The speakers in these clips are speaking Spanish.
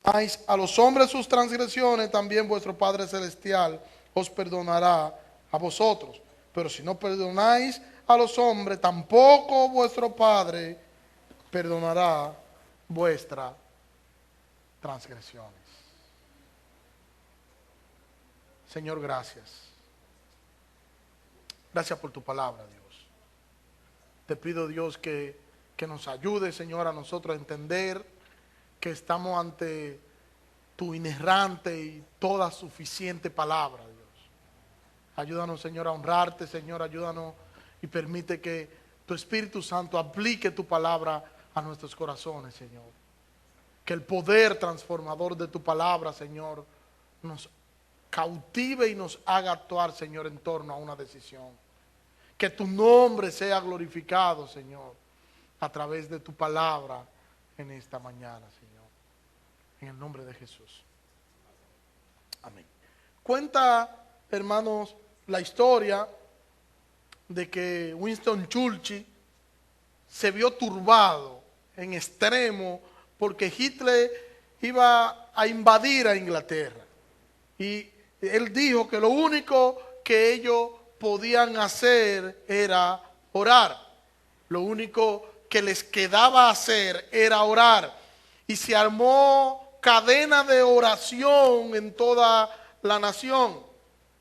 a los hombres sus transgresiones, también vuestro Padre Celestial os perdonará a vosotros. Pero si no perdonáis a los hombres, tampoco vuestro Padre perdonará vuestras transgresiones. Señor, gracias. Gracias por tu palabra, Dios. Te pido, Dios, que nos ayude, Señor, a nosotros a entender que estamos ante tu inerrante y toda suficiente palabra, Dios. Ayúdanos, Señor, a honrarte, Señor, ayúdanos y permite que tu Espíritu Santo aplique tu palabra a nuestros corazones, Señor. Que el poder transformador de tu palabra, Señor, nos cautive y nos haga actuar, Señor, en torno a una decisión. Que tu nombre sea glorificado, Señor, a través de tu palabra en esta mañana, Señor. En el nombre de Jesús. Amén. Cuenta, hermanos, la historia de que Winston Churchill se vio turbado en extremo porque Hitler iba a invadir a Inglaterra. Y él dijo que lo único que ellos podían hacer era orar. Lo único que les quedaba hacer era orar. Y se armó cadena de oración en toda la nación.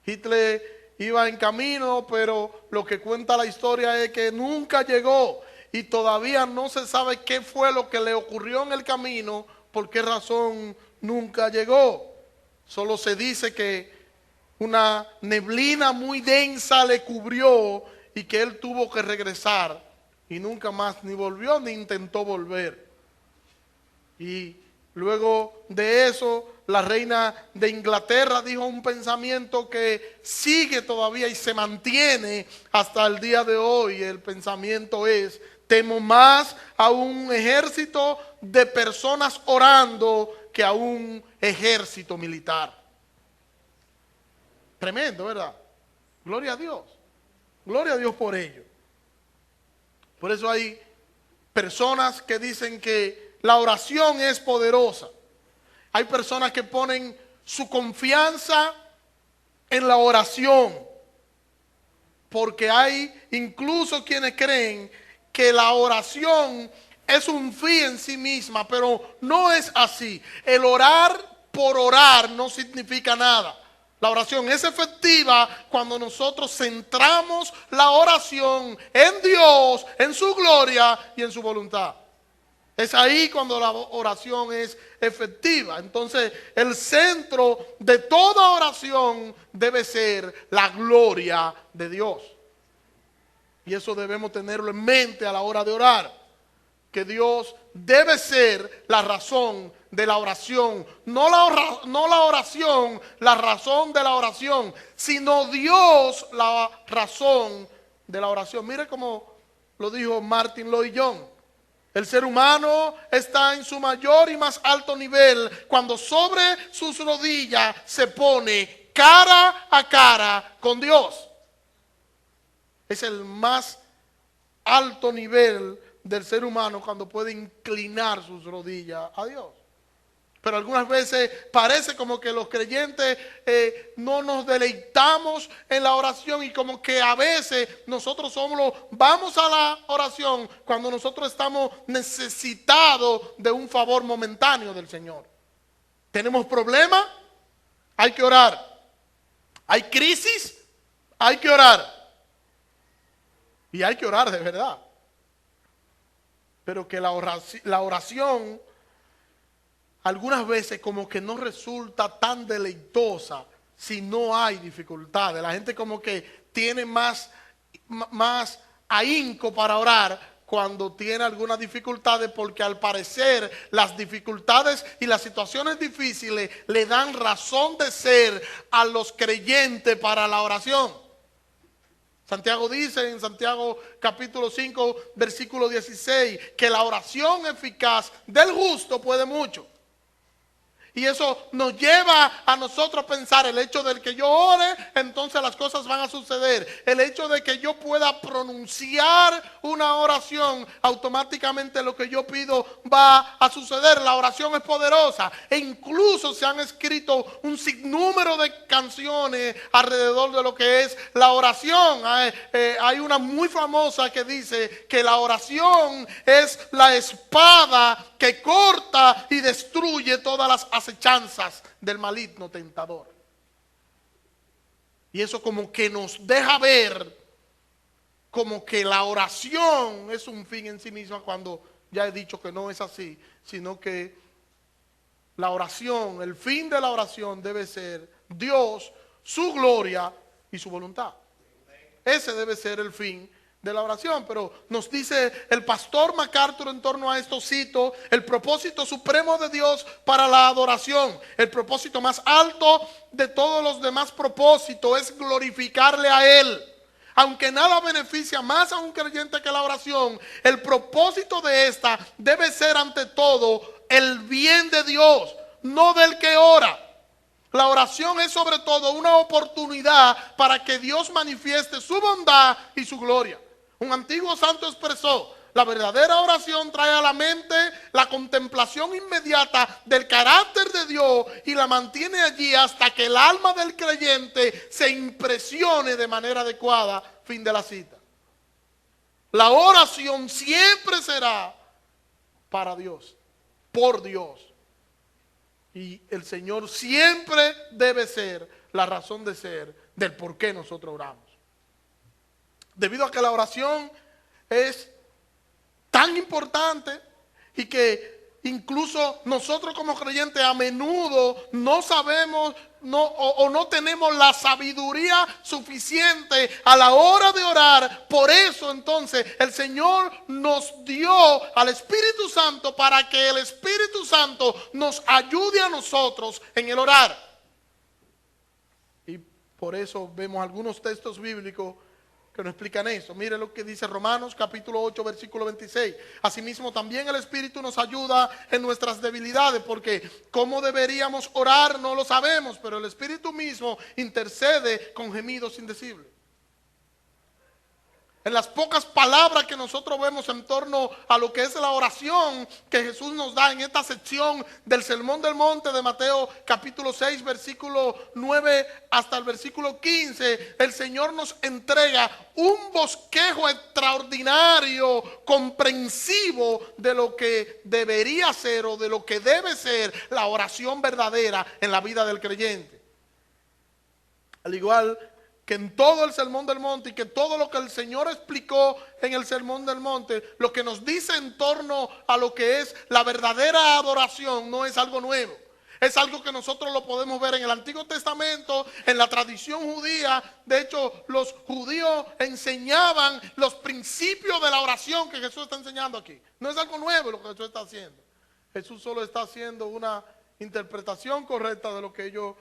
Hitler iba en camino, pero lo que cuenta la historia es que nunca llegó. Y todavía no se sabe qué fue lo que le ocurrió en el camino, por qué razón nunca llegó. Solo se dice que una neblina muy densa le cubrió y que él tuvo que regresar y nunca más ni volvió ni intentó volver. Y luego de eso, la reina de Inglaterra dijo un pensamiento que sigue todavía y se mantiene hasta el día de hoy. El pensamiento es: temo más a un ejército de personas orando que a un ejército militar. Tremendo, ¿verdad? Gloria a Dios. Gloria a Dios por ello. Por eso hay personas que dicen que la oración es poderosa. Hay personas que ponen su confianza en la oración. Porque hay incluso quienes creen que la oración es un fin en sí misma, pero no es así. El orar por orar no significa nada. La oración es efectiva cuando nosotros centramos la oración en Dios, en su gloria y en su voluntad. Es ahí cuando la oración es efectiva. Entonces, el centro de toda oración debe ser la gloria de Dios. Y eso debemos tenerlo en mente a la hora de orar. Que Dios debe ser la razón de la oración. No la oración, la razón de la oración, sino Dios la razón de la oración. Mire cómo lo dijo Martin Lloyd-Jones. El ser humano está en su mayor y más alto nivel cuando sobre sus rodillas se pone cara a cara con Dios. Es el más alto nivel del ser humano cuando puede inclinar sus rodillas a Dios. Pero algunas veces parece como que los creyentes no nos deleitamos en la oración y como que a veces nosotros vamos a la oración cuando nosotros estamos necesitados de un favor momentáneo del Señor. ¿Tenemos problemas? Hay que orar. ¿Hay crisis? Hay que orar. Y hay que orar de verdad. Pero que la oración algunas veces como que no resulta tan deleitosa si no hay dificultades. La gente como que tiene más ahínco para orar cuando tiene algunas dificultades, porque al parecer las dificultades y las situaciones difíciles le dan razón de ser a los creyentes para la oración. Santiago dice en Santiago capítulo 5 versículo 16 que la oración eficaz del justo puede mucho. Y eso nos lleva a nosotros a pensar, el hecho de que yo ore, entonces las cosas van a suceder. El hecho de que yo pueda pronunciar una oración, automáticamente lo que yo pido va a suceder. La oración es poderosa. E incluso se han escrito un sinnúmero de canciones alrededor de lo que es la oración. Hay una muy famosa que dice que la oración es la espada que corta y destruye todas las acechanzas del maligno tentador. Y eso como que nos deja ver como que la oración es un fin en sí misma, cuando ya he dicho que no es así, sino que la oración, el fin de la oración debe ser Dios, su gloria y su voluntad. Ese debe ser el fin de la oración. Pero nos dice el pastor MacArthur en torno a esto, cito: el propósito supremo de Dios para la adoración, el propósito más alto de todos los demás propósitos, es glorificarle a Él. Aunque nada beneficia más a un creyente que la oración, el propósito de esta debe ser ante todo el bien de Dios, no del que ora. La oración es sobre todo una oportunidad para que Dios manifieste su bondad y su gloria. Un antiguo santo expresó: la verdadera oración trae a la mente la contemplación inmediata del carácter de Dios y la mantiene allí hasta que el alma del creyente se impresione de manera adecuada. Fin de la cita. La oración siempre será para Dios, por Dios. Y el Señor siempre debe ser la razón de ser del por qué nosotros oramos. Debido a que la oración es tan importante y que incluso nosotros como creyentes a menudo no sabemos o no tenemos la sabiduría suficiente a la hora de orar. Por eso entonces el Señor nos dio al Espíritu Santo, para que el Espíritu Santo nos ayude a nosotros en el orar. Y por eso vemos algunos textos bíblicos que nos explican eso. Mire lo que dice Romanos capítulo 8 versículo 26. Asimismo también el Espíritu nos ayuda en nuestras debilidades, porque cómo deberíamos orar no lo sabemos, pero el Espíritu mismo intercede con gemidos indecibles. En las pocas palabras que nosotros vemos en torno a lo que es la oración que Jesús nos da en esta sección del Sermón del Monte de Mateo capítulo 6 versículo 9 hasta el versículo 15, el Señor nos entrega un bosquejo extraordinario, comprensivo de lo que debería ser o de lo que debe ser la oración verdadera en la vida del creyente. Al igual que en todo el Sermón del Monte, y que todo lo que el Señor explicó en el Sermón del Monte, lo que nos dice en torno a lo que es la verdadera adoración, no es algo nuevo. Es algo que nosotros lo podemos ver en el Antiguo Testamento, en la tradición judía. De hecho, los judíos enseñaban los principios de la oración que Jesús está enseñando aquí. No es algo nuevo lo que Jesús está haciendo. Jesús solo está haciendo una interpretación correcta de lo que ellos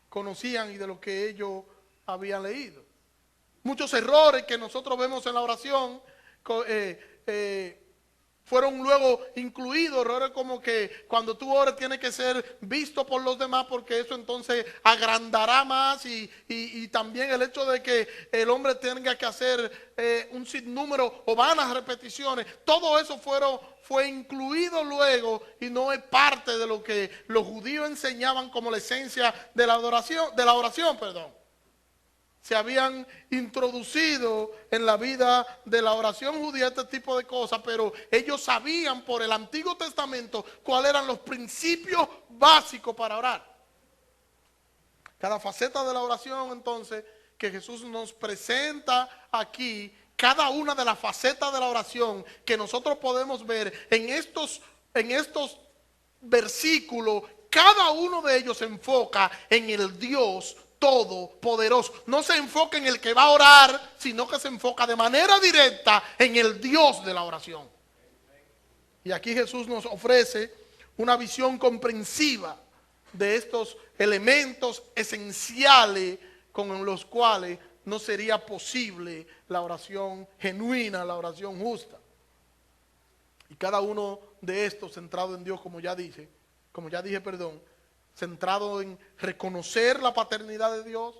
conocían y de lo que ellos habían leído. Muchos errores que nosotros vemos en la oración fueron luego incluidos. Errores como que cuando tú ores tiene que ser visto por los demás, porque eso entonces agrandará más, y también el hecho de que el hombre tenga que hacer un sinnúmero o vanas repeticiones. Todo eso fue incluido luego y no es parte de lo que los judíos enseñaban como la esencia de la oración. Se habían introducido en la vida de la oración judía este tipo de cosas, pero ellos sabían por el Antiguo Testamento cuáles eran los principios básicos para orar. Cada faceta de la oración entonces que Jesús nos presenta aquí, cada una de las facetas de la oración que nosotros podemos ver en estos versículos, cada uno de ellos se enfoca en el Dios todopoderoso. No se enfoca en el que va a orar, sino que se enfoca de manera directa en el Dios de la oración. Y aquí Jesús nos ofrece una visión comprensiva de estos elementos esenciales con los cuales no sería posible la oración genuina, la oración justa. Y cada uno de estos, centrado en Dios, como ya dije, como ya dije, perdón, centrado en reconocer la paternidad de Dios,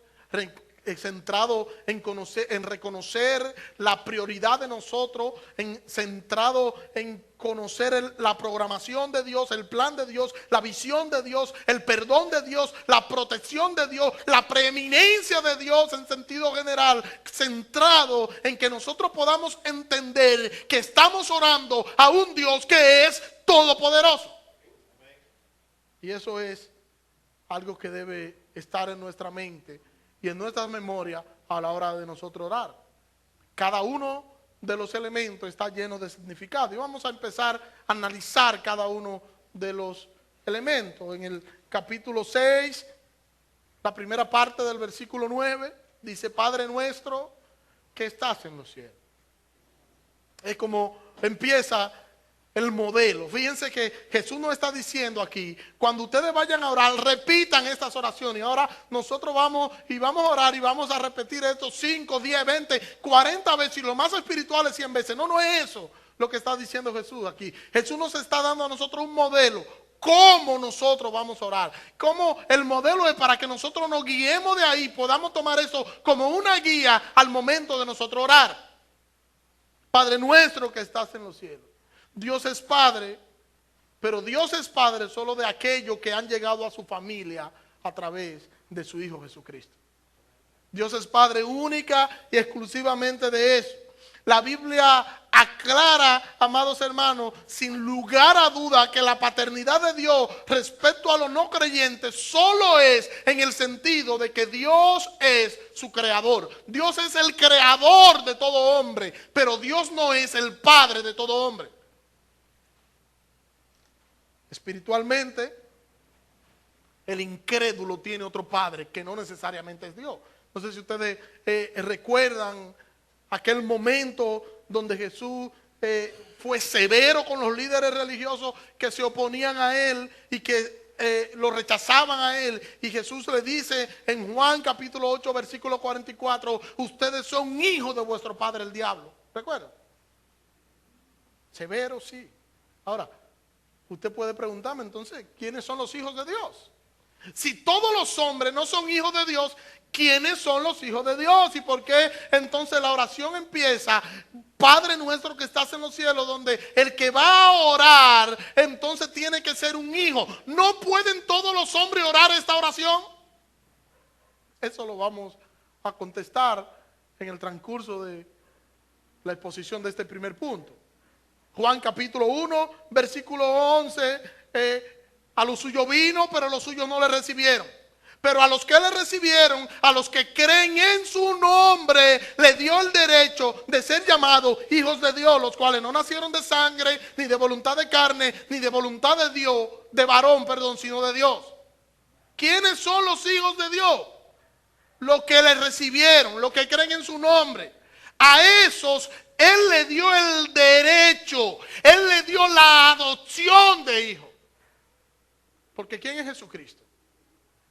centrado en reconocer la prioridad de nosotros, centrado en conocer la programación de Dios, el plan de Dios, la visión de Dios, el perdón de Dios, la protección de Dios, la preeminencia de Dios en sentido general, centrado en que nosotros podamos entender que estamos orando a un Dios que es todopoderoso. Y eso es algo que debe estar en nuestra mente y en nuestras memorias a la hora de nosotros orar. Cada uno de los elementos está lleno de significado. Y vamos a empezar a analizar cada uno de los elementos. En el capítulo 6, la primera parte del versículo 9, dice: Padre nuestro que estás en los cielos. Es como empieza el modelo. Fíjense que Jesús nos está diciendo aquí: cuando ustedes vayan a orar, repitan estas oraciones. Y ahora nosotros vamos a orar y vamos a repetir esto 5, 10, 20, 40 veces, y lo más espiritual es 100 veces. No es eso lo que está diciendo Jesús aquí. Jesús nos está dando a nosotros un modelo. ¿Cómo nosotros vamos a orar? Como el modelo es para que nosotros nos guiemos de ahí, podamos tomar eso como una guía al momento de nosotros orar. Padre nuestro que estás en los cielos. Dios es Padre, pero Dios es Padre solo de aquellos que han llegado a su familia a través de su Hijo Jesucristo. Dios es Padre única y exclusivamente de eso. La Biblia aclara, amados hermanos, sin lugar a duda, que la paternidad de Dios respecto a los no creyentes solo es en el sentido de que Dios es su creador. Dios es el creador de todo hombre, pero Dios no es el Padre de todo hombre. Espiritualmente, el incrédulo tiene otro padre que no necesariamente es Dios. No sé si ustedes recuerdan aquel momento donde Jesús fue severo con los líderes religiosos que se oponían a él y que lo rechazaban a él. Y Jesús le dice en Juan capítulo 8 versículo 44: ustedes son hijos de vuestro padre el diablo. ¿Recuerdan? Severo, sí. Ahora, usted puede preguntarme entonces, ¿quiénes son los hijos de Dios? Si todos los hombres no son hijos de Dios, ¿quiénes son los hijos de Dios? ¿Y por qué entonces la oración empieza: Padre nuestro que estás en los cielos? Donde el que va a orar entonces tiene que ser un hijo. ¿No pueden todos los hombres orar esta oración? Eso lo vamos a contestar en el transcurso de la exposición de este primer punto. Juan capítulo 1, versículo 11, a los suyos vino, pero los suyos no le recibieron. Pero a los que le recibieron, a los que creen en su nombre, le dio el derecho de ser llamados hijos de Dios, los cuales no nacieron de sangre, ni de voluntad de carne, ni de voluntad de Dios, de varón, perdón, sino de Dios. ¿Quiénes son los hijos de Dios? Los que le recibieron, los que creen en su nombre. A esos Él le dio el derecho, Él le dio la adopción de hijo. Porque ¿quién es Jesucristo?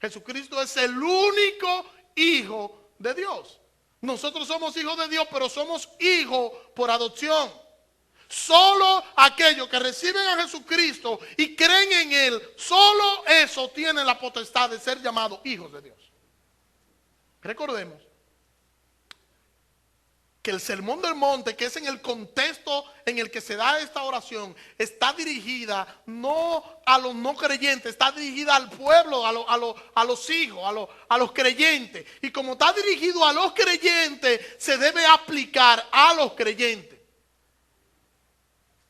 Jesucristo es el único hijo de Dios. Nosotros somos hijos de Dios, pero somos hijos por adopción. Solo aquellos que reciben a Jesucristo y creen en Él, solo eso tienen la potestad de ser llamados hijos de Dios. Recordemos que el Sermón del Monte, que es en el contexto en el que se da esta oración, está dirigida no a los no creyentes, está dirigida al pueblo, a los hijos, a los creyentes. Y como está dirigido a los creyentes, se debe aplicar a los creyentes.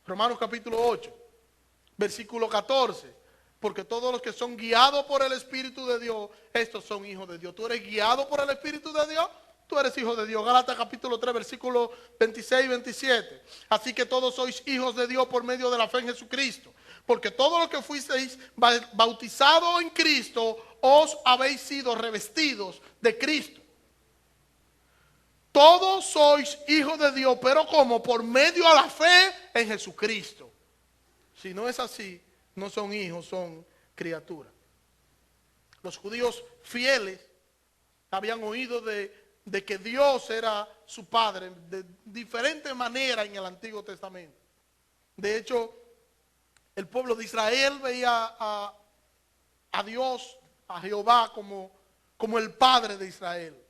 Romanos capítulo 8, versículo 14. Porque todos los que son guiados por el Espíritu de Dios, estos son hijos de Dios. ¿Tú eres guiado por el Espíritu de Dios? Tú eres hijo de Dios. Gálatas capítulo 3, versículos 26 y 27. Así que todos sois hijos de Dios por medio de la fe en Jesucristo. Porque todos los que fuisteis bautizados en Cristo, os habéis sido revestidos de Cristo. Todos sois hijos de Dios, pero ¿cómo? Por medio de la fe en Jesucristo. Si no es así, no son hijos, son criaturas. Los judíos fieles habían oído de que Dios era su Padre de diferentes maneras en el Antiguo Testamento. De hecho, El pueblo de Israel veía a Dios, a Jehová, como el Padre de Israel.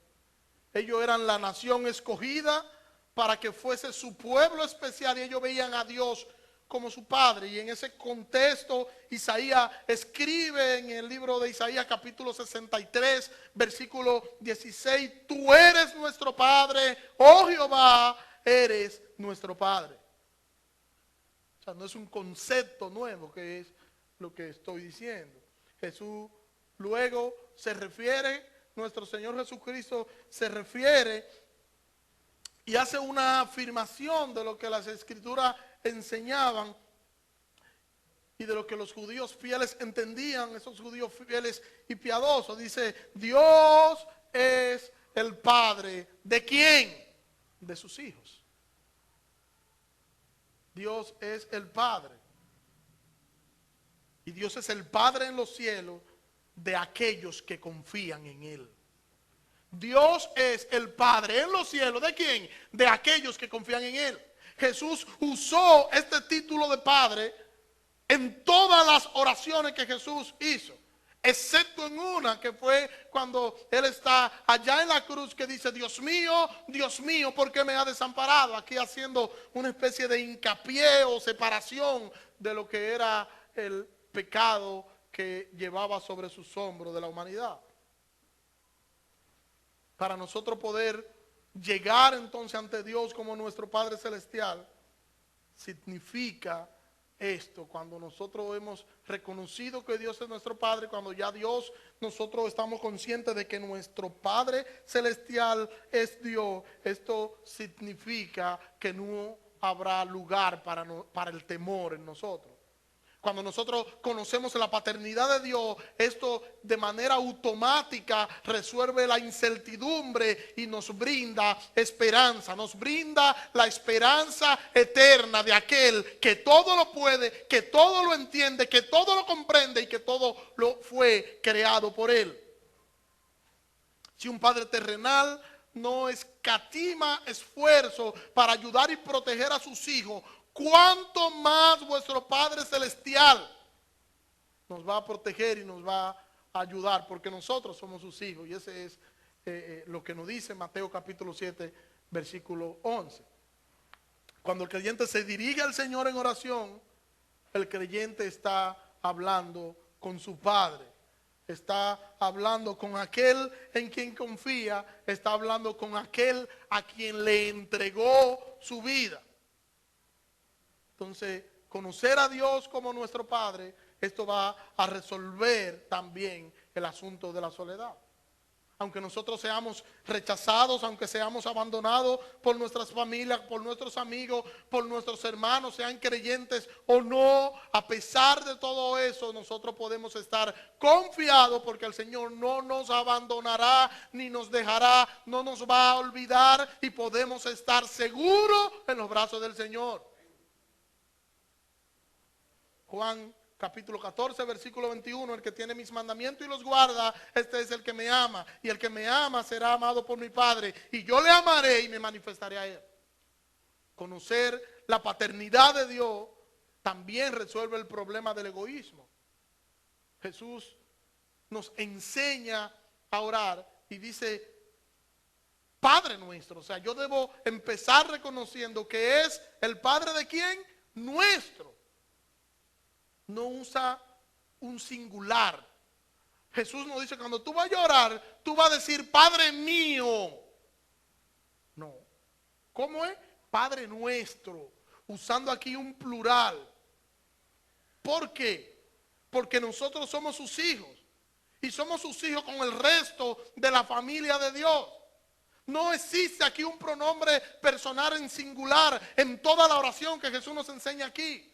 Ellos eran la nación escogida para que fuese su pueblo especial y ellos veían a Dios como su Padre. Y en ese contexto Isaías escribe en el libro de Isaías capítulo 63 versículo 16: tú eres nuestro Padre, oh Jehová, eres nuestro Padre. O sea, no es un concepto nuevo, que es lo que estoy diciendo. Jesús luego se refiere, nuestro Señor Jesucristo se refiere y hace una afirmación de lo que las Escrituras enseñaban y de lo que los judíos fieles entendían, esos judíos fieles y piadosos. Dice: Dios es el Padre. ¿De quién? De sus hijos. Dios es el Padre. Y Dios es el Padre en los cielos de aquellos que confían en Él. Dios es el Padre en los cielos. ¿De quién? De aquellos que confían en Él. Jesús usó este título de Padre en todas las oraciones que Jesús hizo, excepto en una, que fue cuando Él está allá en la cruz, que dice: Dios mío, ¿por qué me ha desamparado? Aquí haciendo una especie de hincapié o separación de lo que era el pecado que llevaba sobre sus hombros de la humanidad. Para nosotros poder llegar entonces ante Dios como nuestro Padre Celestial, significa esto: cuando nosotros hemos reconocido que Dios es nuestro Padre, cuando ya Dios, nosotros estamos conscientes de que nuestro Padre Celestial es Dios, esto significa que no habrá lugar para el temor en nosotros. Cuando nosotros conocemos la paternidad de Dios, esto de manera automática resuelve la incertidumbre y nos brinda esperanza. Nos brinda la esperanza eterna de aquel que todo lo puede, que todo lo entiende, que todo lo comprende y que todo lo fue creado por Él. Si un padre terrenal no escatima esfuerzo para ayudar y proteger a sus hijos, ¿cuánto más vuestro Padre Celestial nos va a proteger y nos va a ayudar? Porque nosotros somos sus hijos. Y ese es lo que nos dice Mateo capítulo 7, versículo 11. Cuando el creyente se dirige al Señor en oración, el creyente está hablando con su Padre. Está hablando con aquel en quien confía. Está hablando con aquel a quien le entregó su vida. Entonces, conocer a Dios como nuestro Padre, esto va a resolver también el asunto de la soledad. Aunque nosotros seamos rechazados, aunque seamos abandonados por nuestras familias, por nuestros amigos, por nuestros hermanos, sean creyentes o no, a pesar de todo eso, nosotros podemos estar confiados porque el Señor no nos abandonará ni nos dejará, no nos va a olvidar y podemos estar seguros en los brazos del Señor. Juan capítulo 14, versículo 21, el que tiene mis mandamientos y los guarda, este es el que me ama. Y el que me ama será amado por mi Padre. Y yo le amaré y me manifestaré a él. Conocer la paternidad de Dios también resuelve el problema del egoísmo. Jesús nos enseña a orar y dice: Padre nuestro. O sea, yo debo empezar reconociendo que es el Padre de quién, nuestro. No usa un singular. Jesús nos dice: cuando tú vayas a orar, tú vas a decir Padre mío. No. ¿Cómo es? Padre nuestro. Usando aquí un plural. ¿Por qué? Porque nosotros somos sus hijos. Y somos sus hijos con el resto de la familia de Dios. No existe aquí un pronombre personal en singular en toda la oración que Jesús nos enseña aquí.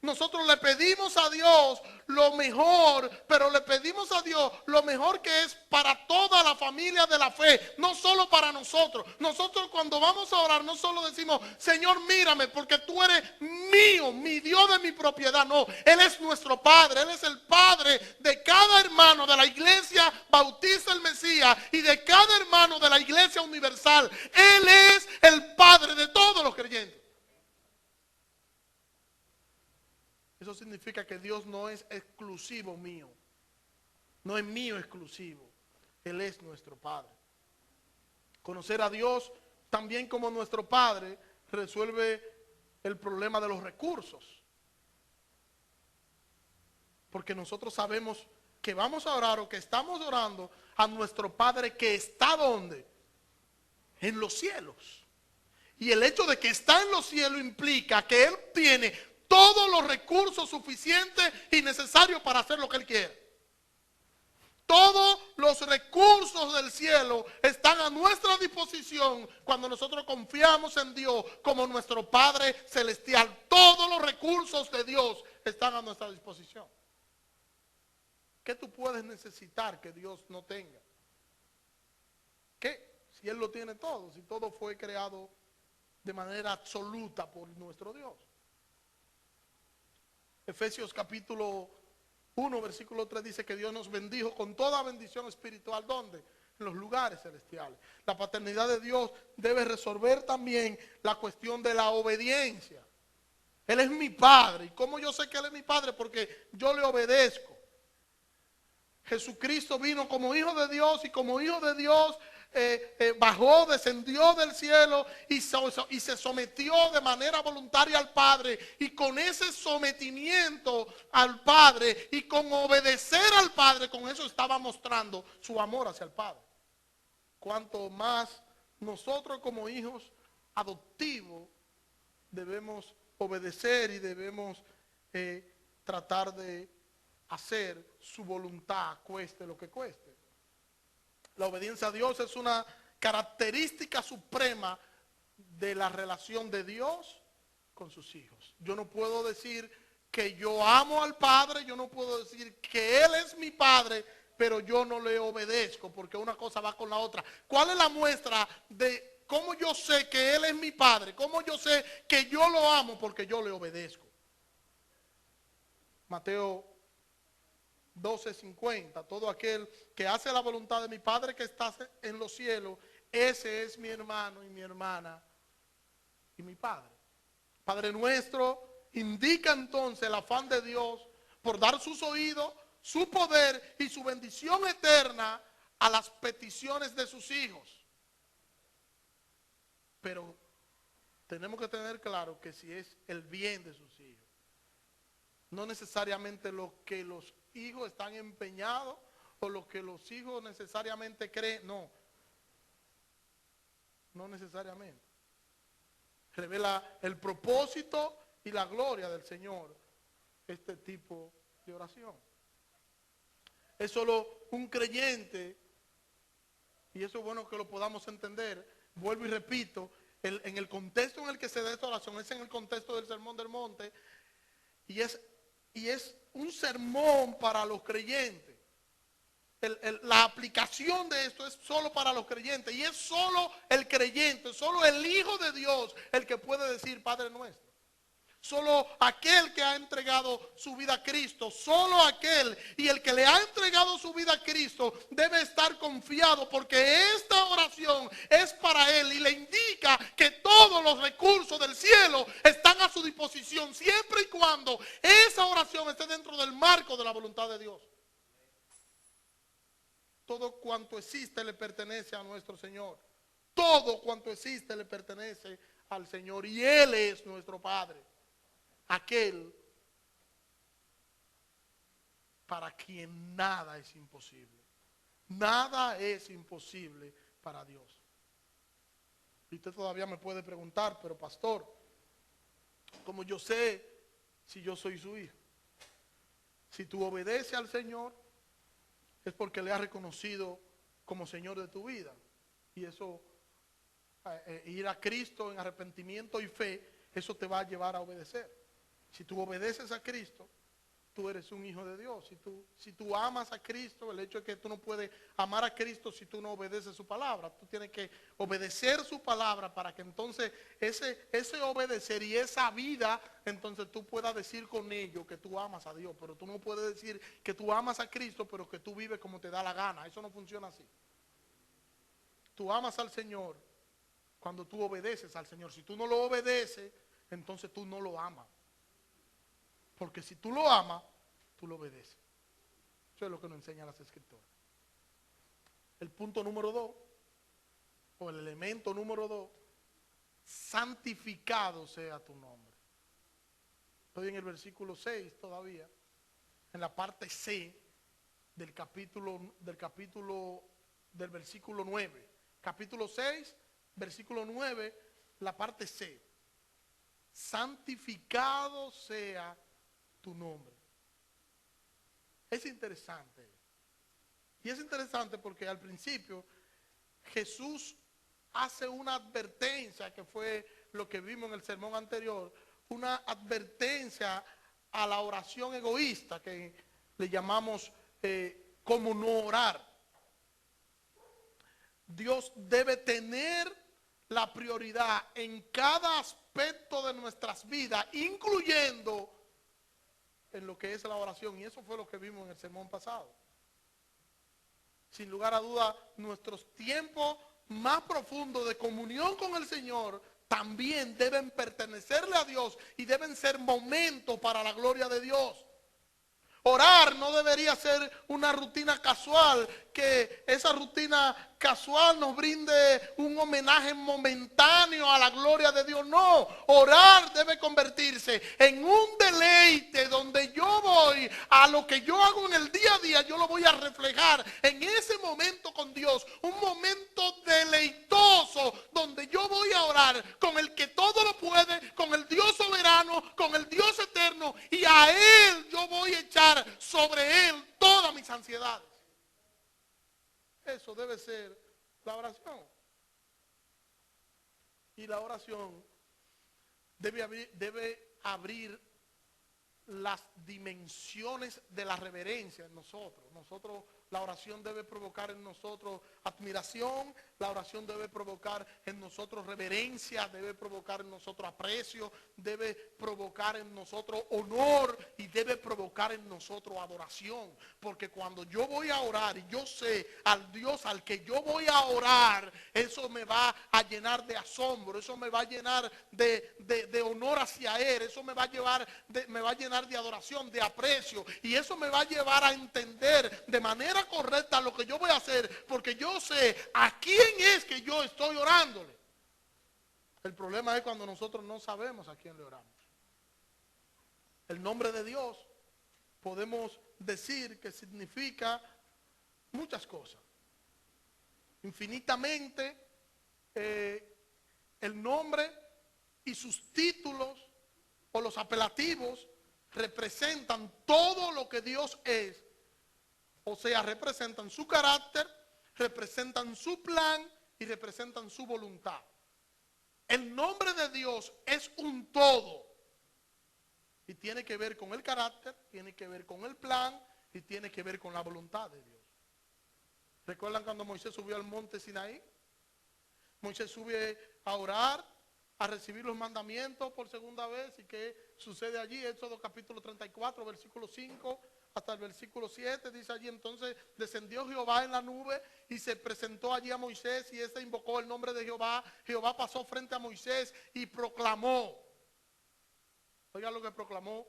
Nosotros le pedimos a Dios lo mejor, pero le pedimos a Dios lo mejor que es para toda la familia de la fe, no solo para nosotros. Nosotros cuando vamos a orar no solo decimos: Señor, mírame porque tú eres mío, mi Dios de mi propiedad. No, Él es nuestro Padre, Él es el Padre de cada hermano de la Iglesia Bautista el Mesías y de cada hermano de la Iglesia Universal. Él es el Padre de todos los creyentes. Eso significa que Dios no es exclusivo mío. No es mío exclusivo. Él es nuestro Padre. Conocer a Dios también como nuestro Padre resuelve el problema de los recursos. Porque nosotros sabemos que vamos a orar o que estamos orando a nuestro Padre que está ¿dónde? En los cielos. Y el hecho de que está en los cielos implica que Él tiene todos los recursos suficientes y necesarios para hacer lo que Él quiere. Todos los recursos del cielo están a nuestra disposición cuando nosotros confiamos en Dios como nuestro Padre Celestial. Todos los recursos de Dios están a nuestra disposición. ¿Qué tú puedes necesitar que Dios no tenga? ¿Qué? Si Él lo tiene todo, si todo fue creado de manera absoluta por nuestro Dios. Efesios capítulo 1, versículo 3 dice que Dios nos bendijo con toda bendición espiritual. ¿Dónde? En los lugares celestiales. La paternidad de Dios debe resolver también la cuestión de la obediencia. Él es mi Padre. ¿Y cómo yo sé que Él es mi Padre? Porque yo le obedezco. Jesucristo vino como hijo de Dios y como hijo de Dios bajó, descendió del cielo y se sometió de manera voluntaria al Padre. Y con ese sometimiento al Padre y con obedecer al Padre, con eso estaba mostrando su amor hacia el Padre. Cuanto más nosotros como hijos adoptivos debemos obedecer y debemos tratar de hacer su voluntad, cueste lo que cueste. La obediencia a Dios es una característica suprema de la relación de Dios con sus hijos. Yo no puedo decir que yo amo al Padre, yo no puedo decir que Él es mi Padre, pero yo no le obedezco, porque una cosa va con la otra. ¿Cuál es la muestra de cómo yo sé que Él es mi Padre? ¿Cómo yo sé que yo lo amo? Porque yo le obedezco. Mateo 12:50, todo aquel que hace la voluntad de mi Padre que está en los cielos, ese es mi hermano y mi hermana y mi Padre. Padre nuestro indica entonces el afán de Dios por dar sus oídos, su poder y su bendición eterna a las peticiones de sus hijos. Pero tenemos que tener claro que si es el bien de sus hijos, no necesariamente lo que los hijos están empeñados o lo que los hijos necesariamente creen, no necesariamente. Revela el propósito y la gloria del Señor este tipo de oración. Es solo un creyente, y eso es bueno que lo podamos entender. Vuelvo y repito, en el contexto en el que se da esta oración es en el contexto del Sermón del Monte, y es un sermón para los creyentes. La aplicación de esto es solo para los creyentes, y es solo el creyente, solo el Hijo de Dios el que puede decir Padre nuestro. Solo aquel que ha entregado su vida a Cristo, solo aquel, y el que le ha entregado su vida a Cristo debe estar confiado, porque esta oración es para él y le indica que todos los recursos del cielo están a su disposición, siempre y cuando esa oración esté dentro del marco de la voluntad de Dios. Todo cuanto existe le pertenece a nuestro Señor. Todo cuanto existe le pertenece al Señor, y Él es nuestro Padre. Aquel para quien nada es imposible. Nada es imposible para Dios. Y usted todavía me puede preguntar, pero pastor, ¿cómo yo sé si yo soy su hijo? Si tú obedeces al Señor, es porque le has reconocido como Señor de tu vida. Y eso, ir a Cristo en arrepentimiento y fe, eso te va a llevar a obedecer. Si tú obedeces a Cristo, tú eres un hijo de Dios. Si tú amas a Cristo, el hecho es que tú no puedes amar a Cristo si tú no obedeces su palabra. Tú tienes que obedecer su palabra para que entonces ese obedecer y esa vida, entonces tú puedas decir con ello que tú amas a Dios. Pero tú no puedes decir que tú amas a Cristo, pero que tú vives como te da la gana. Eso no funciona así. Tú amas al Señor cuando tú obedeces al Señor. Si tú no lo obedeces, entonces tú no lo amas. Porque si tú lo amas, tú lo obedeces. Eso es lo que nos enseñan las Escrituras. El punto número 2, o el elemento número 2, santificado sea tu nombre. Estoy en el versículo 6 todavía, en la parte C del versículo 9. Capítulo 6, versículo 9, la parte C. Santificado sea tu nombre. Es interesante. Y es interesante porque al principio Jesús hace una advertencia, que fue lo que vimos en el sermón anterior, una advertencia a la oración egoísta, que le llamamos como no orar. Dios debe tener la prioridad en cada aspecto de nuestras vidas, incluyendo en lo que es la oración. Y eso fue lo que vimos en el sermón pasado. Sin lugar a duda, nuestros tiempos más profundos de comunión con el Señor también deben pertenecerle a Dios y deben ser momentos para la gloria de Dios. Orar no debería ser una rutina casual, que esa rutina casual nos brinde un homenaje momentáneo a la gloria de Dios. No, orar debe convertirse en un deleite donde yo voy a lo que yo hago en el día a día, yo lo voy a reflejar en ese momento con Dios. Un momento deleitoso donde yo voy a orar con el que todo lo puede, con el Dios soberano, con el Dios eterno, y a Él yo voy a echar sobre Él todas mis ansiedades. Eso debe ser la oración. Y la oración debe abrir las dimensiones de la reverencia en nosotros. La oración debe provocar en nosotros admiración, la oración debe provocar en nosotros reverencia, debe provocar en nosotros aprecio, debe provocar en nosotros honor y debe provocar en nosotros adoración. Porque cuando yo voy a orar y yo sé al Dios al que yo voy a orar, eso me va a llenar de asombro, eso me va a llenar de honor hacia Él, eso me va a llenar de adoración, de aprecio, y eso me va a llevar a entender de manera correcta lo que yo voy a hacer, porque yo sé a quién es que yo estoy orándole. El problema es cuando nosotros no sabemos a quién le oramos. El nombre de Dios podemos decir que significa muchas cosas. Infinitamente, el nombre y sus títulos o los apelativos representan todo lo que Dios es. O sea, representan su carácter, representan su plan y representan su voluntad. El nombre de Dios es un todo. Y tiene que ver con el carácter, tiene que ver con el plan y tiene que ver con la voluntad de Dios. ¿Recuerdan cuando Moisés subió al monte Sinaí? Moisés sube a orar, a recibir los mandamientos por segunda vez. ¿Y qué sucede allí? Éxodo capítulo 34, versículo 5 hasta el versículo 7. Dice allí: entonces descendió Jehová en la nube y se presentó allí a Moisés, y éste invocó el nombre de Jehová. Jehová pasó frente a Moisés y proclamó. Oiga lo que proclamó.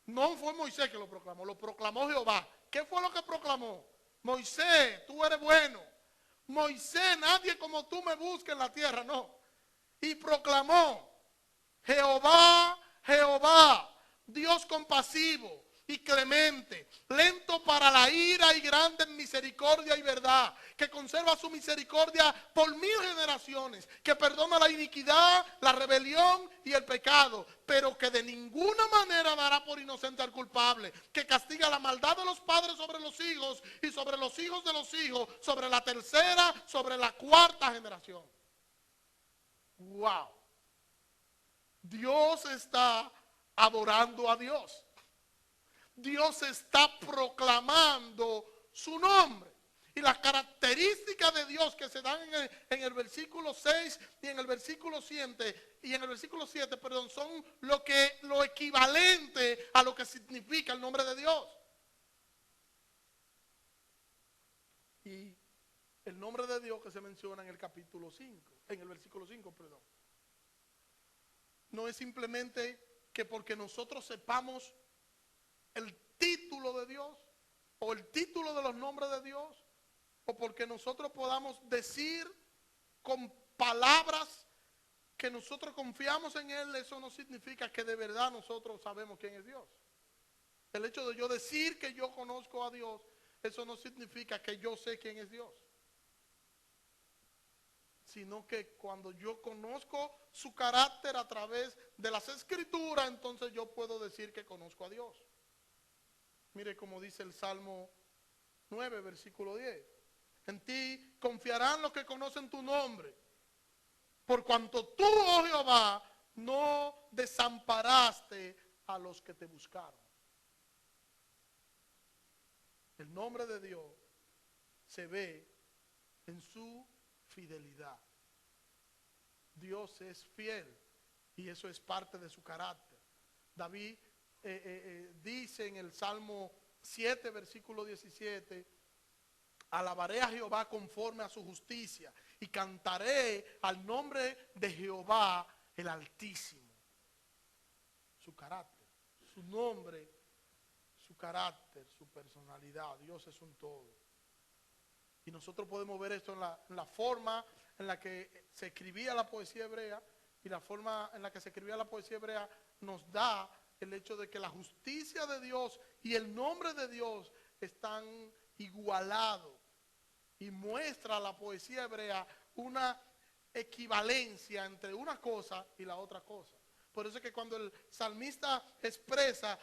No fue Moisés que lo proclamó Jehová. ¿Qué fue lo que proclamó? Moisés, tú eres bueno. Moisés, nadie como tú me busca en la tierra, no. Y proclamó: Jehová, Jehová, Dios compasivo y clemente, lento para la ira y grande en misericordia y verdad, que conserva su misericordia por 1000 generaciones, que perdona la iniquidad, la rebelión y el pecado, pero que de ninguna manera dará por inocente al culpable, que castiga la maldad de los padres sobre los hijos y sobre los hijos de los hijos, sobre la tercera, sobre la cuarta generación. Wow. Dios está adorando a Dios. Dios está proclamando su nombre. Y las características de Dios que se dan en el versículo 6 y en el versículo 7, son lo equivalente a lo que significa el nombre de Dios. Y el nombre de Dios que se menciona en el capítulo 5, en el versículo 5, no es simplemente que porque nosotros sepamos el título de Dios o el título de los nombres de Dios, o porque nosotros podamos decir con palabras que nosotros confiamos en Él, eso no significa que de verdad nosotros sabemos quién es Dios. El hecho de yo decir que yo conozco a Dios, eso no significa que yo sé quién es Dios. Sino que cuando yo conozco su carácter a través de las Escrituras, entonces yo puedo decir que conozco a Dios. Mire como dice el Salmo 9, versículo 10. En ti confiarán los que conocen tu nombre, por cuanto tú, oh Jehová, no desamparaste a los que te buscaron. El nombre de Dios se ve en su fidelidad. Dios es fiel y eso es parte de su carácter. David dice en el Salmo 7, versículo 17, alabaré a Jehová conforme a su justicia y cantaré al nombre de Jehová el Altísimo. Su carácter, su nombre, su carácter, su personalidad. Dios es un todo. Y nosotros podemos ver esto en la forma en la que se escribía la poesía hebrea, y la forma en la que se escribía la poesía hebrea nos da el hecho de que la justicia de Dios y el nombre de Dios están igualados, y muestra la poesía hebrea una equivalencia entre una cosa y la otra cosa. Por eso es que cuando el salmista expresa,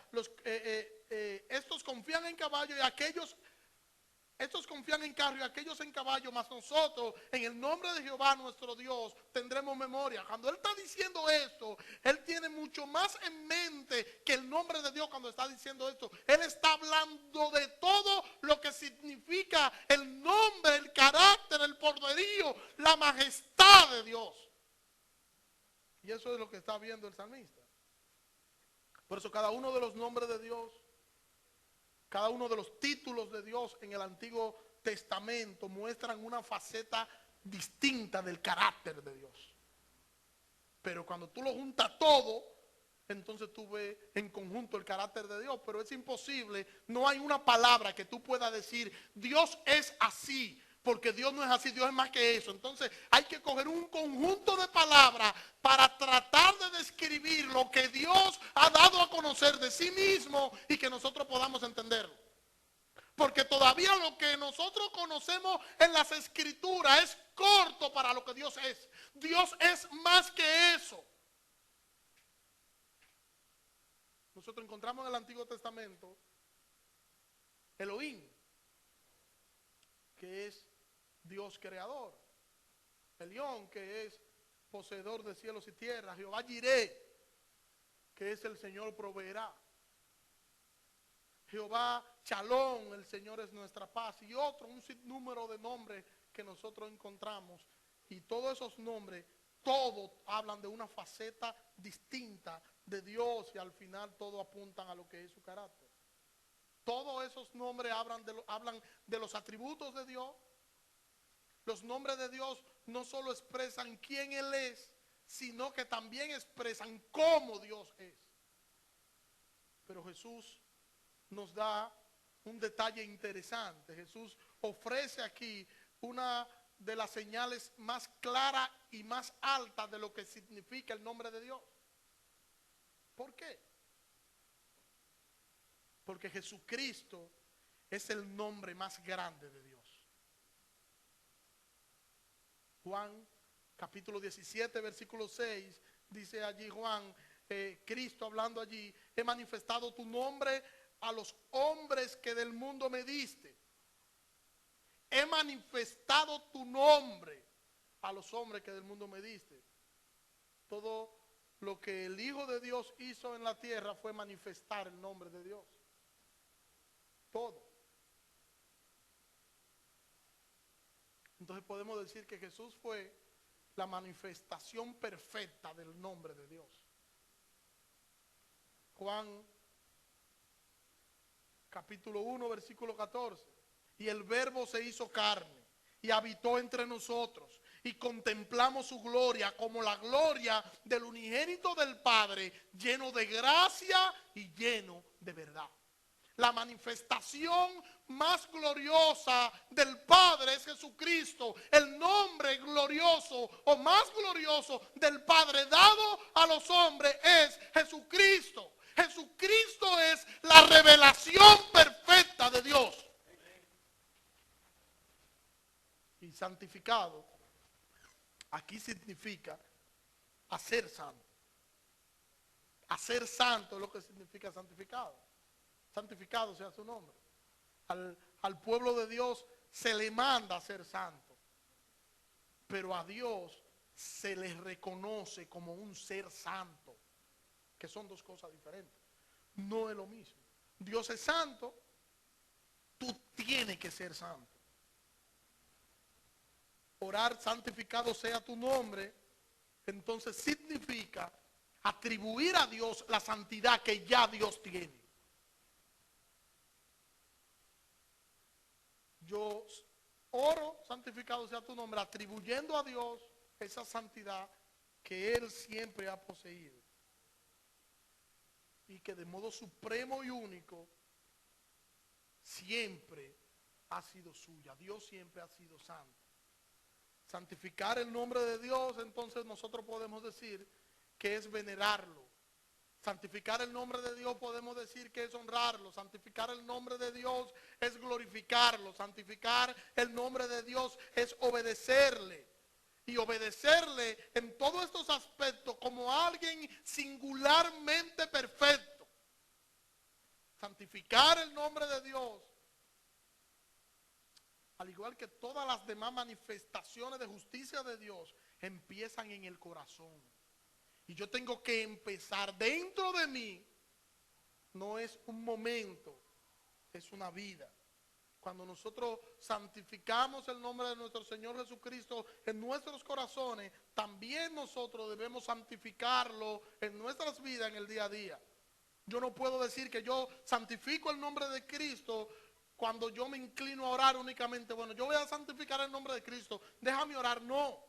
estos confían en caballo y estos confían en carro y aquellos en caballo, mas nosotros en el nombre de Jehová nuestro Dios tendremos memoria. Cuando él está diciendo esto, él tiene mucho más en mente que el nombre de Dios cuando está diciendo esto. Él está hablando de todo lo que significa el nombre, el carácter, el poderío, la majestad de Dios. Y eso es lo que está viendo el salmista. Por eso cada uno de los nombres de Dios, cada uno de los títulos de Dios en el Antiguo Testamento muestran una faceta distinta del carácter de Dios. Pero cuando tú lo juntas todo, entonces tú ves en conjunto el carácter de Dios. Pero es imposible, no hay una palabra que tú puedas decir, Dios es así, porque Dios no es así, Dios es más que eso. Entonces hay que coger un conjunto de palabras para tratar de describir lo que Dios ha dado a conocer de sí mismo y que nosotros podamos entenderlo. Porque todavía lo que nosotros conocemos en las Escrituras es corto para lo que Dios es. Dios es más que eso. Nosotros encontramos en el Antiguo Testamento Elohim, que es Dios creador. Elión, que es poseedor de cielos y tierra. Jehová Jireh, que es el Señor proveerá. Jehová Shalom, el Señor es nuestra paz. Y otro, un sinnúmero de nombres que nosotros encontramos. Y todos esos nombres, todos hablan de una faceta distinta de Dios y al final todos apuntan a lo que es su carácter. Todos esos nombres hablan de los atributos de Dios. Los nombres de Dios no solo expresan quién Él es, sino que también expresan cómo Dios es. Pero Jesús nos da un detalle interesante. Jesús ofrece aquí una de las señales más claras y más altas de lo que significa el nombre de Dios. ¿Por qué? Porque Jesucristo es el nombre más grande de Dios. Juan capítulo 17 versículo 6 dice allí Juan, Cristo hablando allí, he manifestado tu nombre a los hombres que del mundo me diste. He manifestado tu nombre a los hombres que del mundo me diste. Todo lo que el Hijo de Dios hizo en la tierra fue manifestar el nombre de Dios. Todo. Entonces podemos decir que Jesús fue la manifestación perfecta del nombre de Dios. Juan capítulo 1 versículo 14. Y el Verbo se hizo carne y habitó entre nosotros y contemplamos su gloria como la gloria del unigénito del Padre, lleno de gracia y lleno de verdad. La manifestación más gloriosa del Padre es Jesucristo. El nombre glorioso o más glorioso del Padre dado a los hombres es Jesucristo. Jesucristo es la revelación perfecta de Dios. Y santificado, aquí significa hacer santo. Hacer santo es lo que significa santificado. Santificado sea su nombre. Al pueblo de Dios se le manda a ser santo, pero a Dios se le reconoce como un ser santo, que son dos cosas diferentes. No es lo mismo. Dios es santo, tú tienes que ser santo. Orar santificado sea tu nombre, entonces significa atribuir a Dios la santidad que ya Dios tiene. Yo oro, santificado sea tu nombre, atribuyendo a Dios esa santidad que Él siempre ha poseído. Y que de modo supremo y único siempre ha sido suya. Dios siempre ha sido santo. Santificar el nombre de Dios, entonces nosotros podemos decir que es venerarlo. Santificar el nombre de Dios podemos decir que es honrarlo. Santificar el nombre de Dios es glorificarlo. Santificar el nombre de Dios es obedecerle. Y obedecerle en todos estos aspectos como alguien singularmente perfecto. Santificar el nombre de Dios, al igual que todas las demás manifestaciones de justicia de Dios, empiezan en el corazón. Y yo tengo que empezar dentro de mí. No es un momento, es una vida. Cuando nosotros santificamos el nombre de nuestro Señor Jesucristo en nuestros corazones, también nosotros debemos santificarlo en nuestras vidas en el día a día. Yo no puedo decir que yo santifico el nombre de Cristo cuando yo me inclino a orar únicamente. Bueno, yo voy a santificar el nombre de Cristo, déjame orar. No.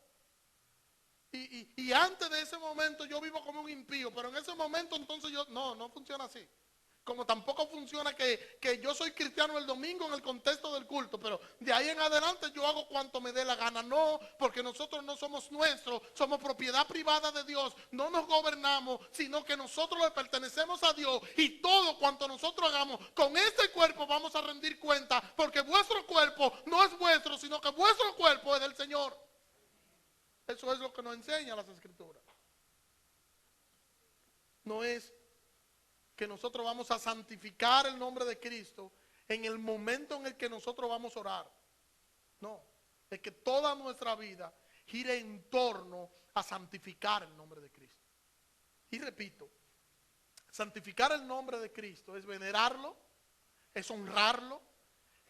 Y antes de ese momento yo vivo como un impío, pero en ese momento entonces no funciona así. Como tampoco funciona que yo soy cristiano el domingo en el contexto del culto, pero de ahí en adelante yo hago cuanto me dé la gana. No, porque nosotros no somos nuestros, somos propiedad privada de Dios, no nos gobernamos, sino que nosotros le pertenecemos a Dios y todo cuanto nosotros hagamos con este cuerpo vamos a rendir cuenta, porque vuestro cuerpo no es vuestro, sino que vuestro cuerpo es del Señor. Eso es lo que nos enseña las Escrituras. No es que nosotros vamos a santificar el nombre de Cristo en el momento en el que nosotros vamos a orar. No, es que toda nuestra vida gire en torno a santificar el nombre de Cristo. Y repito, santificar el nombre de Cristo es venerarlo, es honrarlo,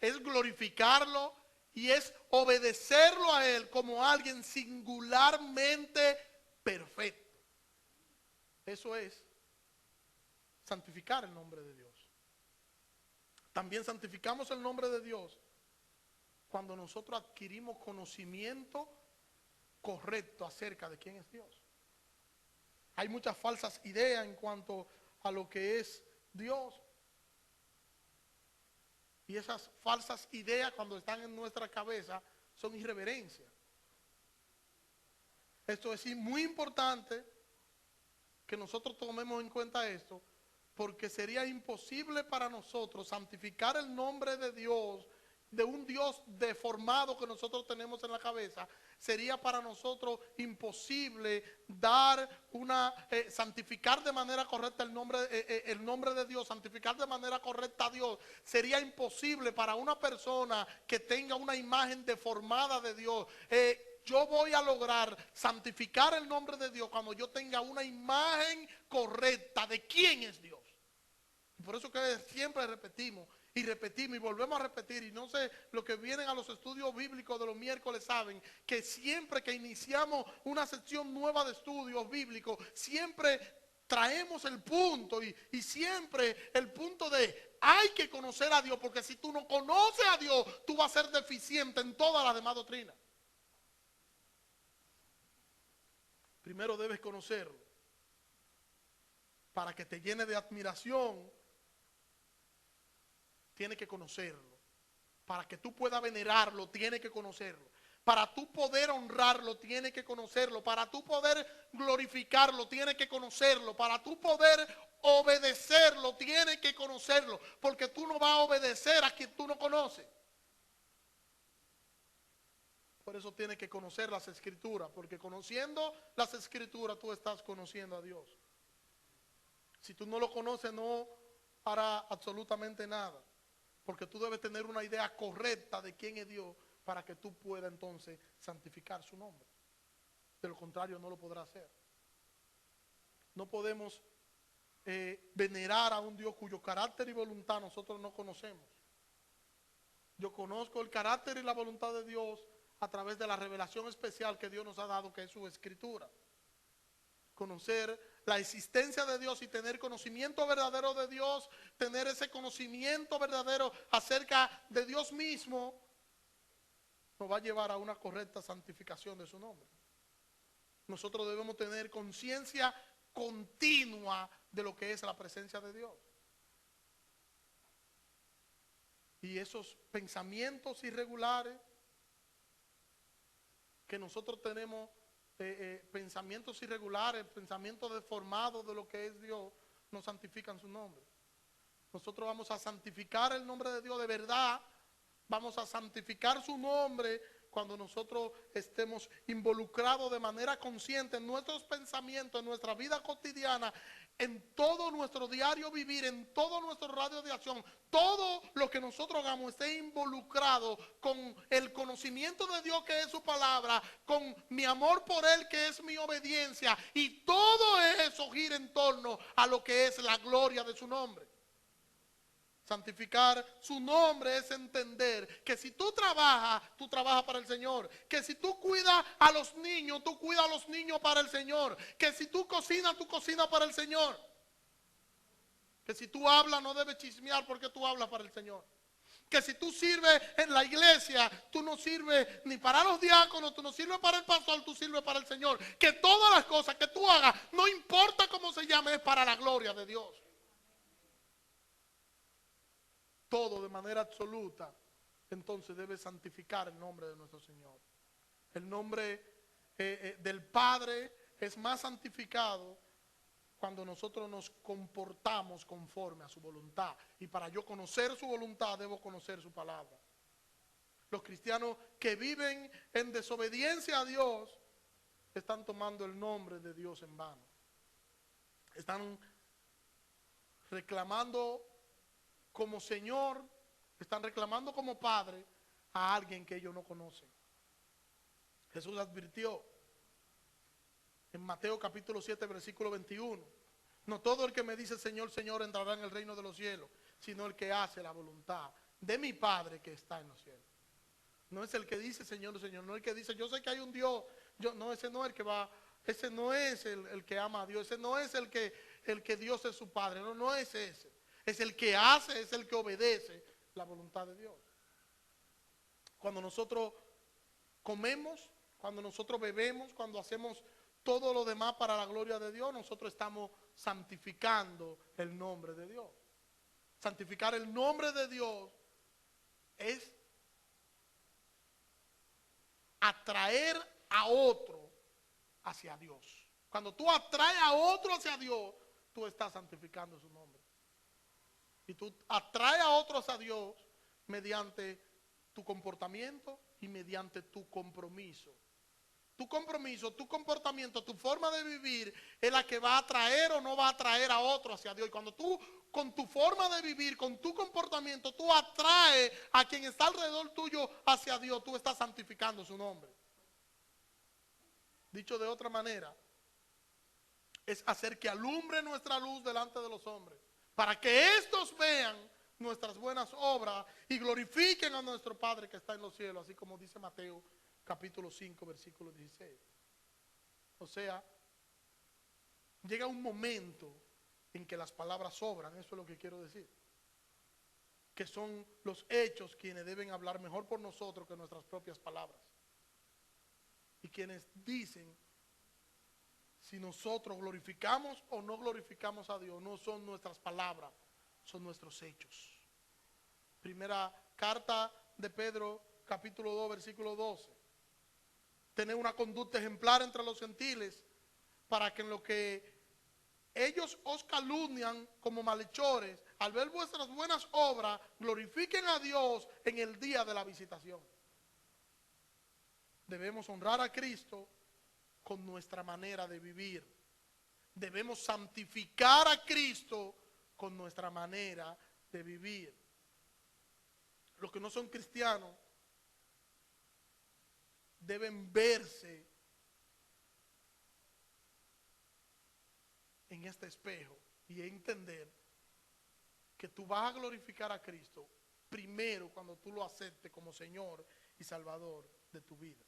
es glorificarlo y es obedecerlo a Él como alguien singularmente perfecto. Eso es santificar el nombre de Dios. También santificamos el nombre de Dios cuando nosotros adquirimos conocimiento correcto acerca de quién es Dios. Hay muchas falsas ideas en cuanto a lo que es Dios. Y esas falsas ideas cuando están en nuestra cabeza son irreverencia. Esto es muy importante que nosotros tomemos en cuenta esto, porque sería imposible para nosotros santificar el nombre de Dios, de un Dios deformado que nosotros tenemos en la cabeza. Sería para nosotros imposible santificar de manera correcta el nombre de Dios, santificar de manera correcta a Dios. Sería imposible para una persona que tenga una imagen deformada de Dios. Yo voy a lograr santificar el nombre de Dios cuando yo tenga una imagen correcta de quién es Dios. Y por eso que siempre repetimos y volvemos a repetir, y no sé, los que vienen a los estudios bíblicos de los miércoles saben que siempre que iniciamos una sección nueva de estudios bíblicos, siempre traemos el punto y siempre el punto de hay que conocer a Dios, porque si tú no conoces a Dios, tú vas a ser deficiente en todas las demás doctrinas. Primero debes conocerlo para que te llene de admiración tiene que conocerlo. Para que tú puedas venerarlo, tiene que conocerlo. Para tú poder honrarlo, tiene que conocerlo. Para tú poder glorificarlo, tiene que conocerlo. Para tú poder obedecerlo, tiene que conocerlo. Porque tú no vas a obedecer a quien tú no conoces. Por eso tienes que conocer las escrituras. Porque conociendo las escrituras, tú estás conociendo a Dios. Si tú no lo conoces, no hará absolutamente nada. Porque tú debes tener una idea correcta de quién es Dios para que tú puedas entonces santificar su nombre. De lo contrario, no lo podrás hacer. No podemos venerar a un Dios cuyo carácter y voluntad nosotros no conocemos. Yo conozco el carácter y la voluntad de Dios a través de la revelación especial que Dios nos ha dado, que es su escritura. Conocer la existencia de Dios y tener conocimiento verdadero de Dios, tener ese conocimiento verdadero acerca de Dios mismo, nos va a llevar a una correcta santificación de su nombre. Nosotros debemos tener conciencia continua de lo que es la presencia de Dios. Y esos pensamientos irregulares que nosotros tenemos, pensamientos irregulares, pensamientos deformados de lo que es Dios, no santifican su nombre. Nosotros vamos a santificar el nombre de Dios de verdad. Vamos a santificar su nombre cuando nosotros estemos involucrados de manera consciente en nuestros pensamientos, en nuestra vida cotidiana, en todo nuestro diario vivir, en todo nuestro radio de acción. Todo lo que nosotros hagamos esté involucrado con el conocimiento de Dios, que es su palabra, con mi amor por Él, que es mi obediencia, y todo eso gira en torno a lo que es la gloria de su nombre. Santificar su nombre es entender que si tú trabajas para el Señor. Que si tú cuidas a los niños, tú cuidas a los niños para el Señor. Que si tú cocinas para el Señor. Que si tú hablas, no debes chismear porque tú hablas para el Señor. Que si tú sirves en la iglesia, tú no sirves ni para los diáconos, tú no sirves para el pastor, tú sirves para el Señor. Que todas las cosas que tú hagas, no importa cómo se llame, es para la gloria de Dios. Todo de manera absoluta, entonces debe santificar el nombre de nuestro Señor. El nombre del Padre es más santificado cuando nosotros nos comportamos conforme a su voluntad. Y para yo conocer su voluntad, debo conocer su palabra. Los cristianos que viven en desobediencia a Dios están tomando el nombre de Dios en vano. Están reclamando como Señor, están reclamando como Padre a alguien que ellos no conocen. Jesús advirtió en Mateo capítulo 7 versículo 21: no todo el que me dice Señor, Señor entrará en el reino de los cielos, sino el que hace la voluntad de mi Padre que está en los cielos. No es el que dice Señor, Señor, no es el que dice yo sé que hay un Dios, no, ese no es el que va, ese no es el que ama a Dios, ese no es el que Dios es su Padre, no es ese. Es el que hace, es el que obedece la voluntad de Dios. Cuando nosotros comemos, cuando nosotros bebemos, cuando hacemos todo lo demás para la gloria de Dios, nosotros estamos santificando el nombre de Dios. Santificar el nombre de Dios es atraer a otro hacia Dios. Cuando tú atraes a otro hacia Dios, tú estás santificando su nombre. Y tú atraes a otros a Dios mediante tu comportamiento y mediante tu compromiso. Tu compromiso, tu comportamiento, tu forma de vivir es la que va a atraer o no va a atraer a otros hacia Dios. Y cuando tú, con tu forma de vivir, con tu comportamiento, tú atraes a quien está alrededor tuyo hacia Dios, tú estás santificando su nombre. Dicho de otra manera, es hacer que alumbre nuestra luz delante de los hombres, para que estos vean nuestras buenas obras y glorifiquen a nuestro Padre que está en los cielos, así como dice Mateo capítulo 5 versículo 16. O sea, llega un momento en que las palabras sobran, eso es lo que quiero decir, que son los hechos quienes deben hablar mejor por nosotros que nuestras propias palabras, y quienes dicen si nosotros glorificamos o no glorificamos a Dios. No son nuestras palabras, son nuestros hechos. Primera carta de Pedro, capítulo 2, versículo 12. Tener una conducta ejemplar entre los gentiles, para que en lo que ellos os calumnian como malhechores, al ver vuestras buenas obras, glorifiquen a Dios en el día de la visitación. Debemos honrar a Cristo con nuestra manera de vivir. Debemos santificar a Cristo con nuestra manera de vivir. Los que no son cristianos deben verse en este espejo y entender que tú vas a glorificar a Cristo primero cuando tú lo aceptes como Señor y Salvador de tu vida.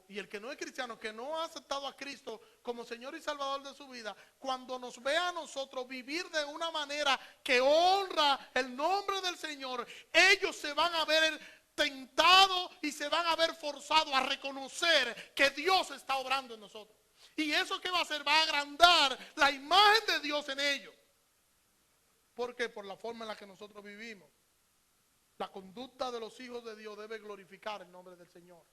Y el que no es cristiano, que no ha aceptado a Cristo como Señor y Salvador de su vida, cuando nos vea a nosotros vivir de una manera que honra el nombre del Señor, ellos se van a ver tentados y se van a ver forzados a reconocer que Dios está obrando en nosotros. Y eso que va a hacer, va a agrandar la imagen de Dios en ellos. ¿Por qué? Por la forma en la que nosotros vivimos. La conducta de los hijos de Dios debe glorificar el nombre del Señor.